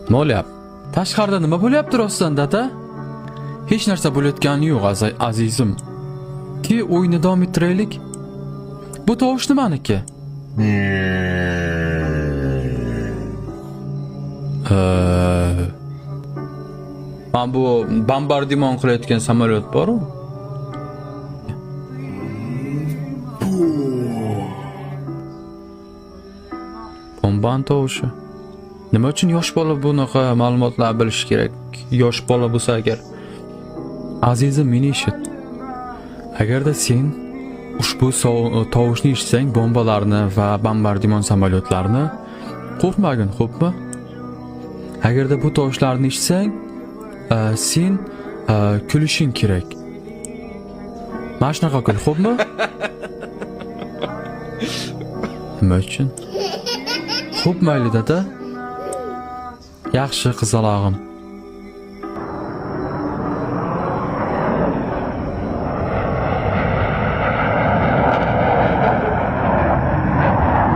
Nima bo'lyapti? Tashqarida nima bo'lyapti rostdan dada? Hech narsa bo'layotgani yo'q azizim. Ki o'yinni davom ettiraylik. Bu tovush nimaniki? Ben bu bombardimon qilayotgan samolyot bor-ku. Bomban tovushi. Nima uchun yosh bola bunaqa ma'lumotlar bilish kerak? Yosh bola bo'lsa agar. Azizim, meni eshit. Agarda sen ushbu tovushni eshitsang, bombalarni va bombardimon samolyotlarni qo'rqmagin, xo'pmi? Agarda bu tovushlarni eshitsang, sen kulishing kerak. Mana shunaqa qil, xo'pmi? Nima uchun? Xo'p, mayli dada. Yaxshi qizalog'im.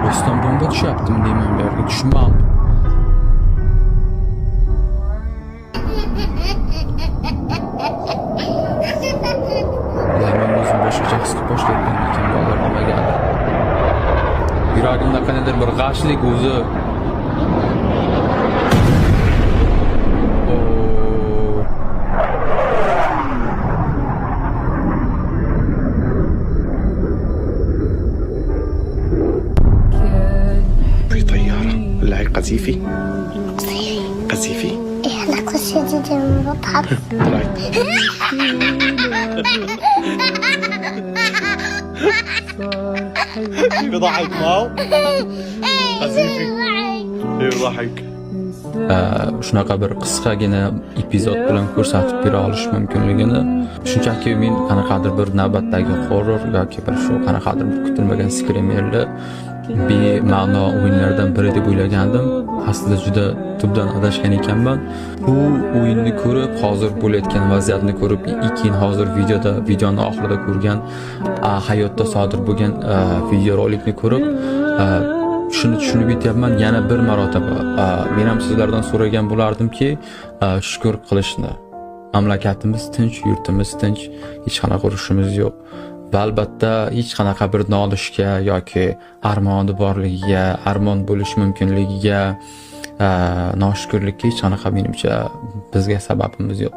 Rostdan bomba tushyaptimi deyman bu yerga, tushunmadim. Men o'zim boshqacha his qilib boshladim, lekin bolalar nimagadir. Yuragimda qanaqadir bir g'ashlik o'zi. في طيارة لا قذيفي قذيفي احنا كل شديد بنضحك. طلعت بضحك معه قذيفي بضحك Shunaqa bir qisqagina epizod bilan ko'rsatib bera olish mumkinligini, shunchaki men qanaqadir bir navbatdagi horror yoki bir shu qanaqadir bir kutilmagan skrimerli bema'no o'yinlardan biri deb o'ylagandim. Aslida juda tubdan adashgan ekanman. Bu o'yinni ko'rib, hozir bo'layotgan vaziyatni ko'rib, keyin hozir videoni oxirida ko'rgan hayotda sodir bo'lgan videorolikni ko'rib shuni tushunib yetyapman. Yana bir marotaba men ham sizlardan so'ragan bo'lardimki, shukr qilishni. Mamlakatimiz tinch, yurtimiz tinch, hech qanaqa urushimiz yo'q. Va albatta hech qanaqa bir nolishga yoki armoni borligiga, armon bo'lish mumkinligiga, noshukrlikka hech qanaqa menimcha bizga sababimiz yo'q.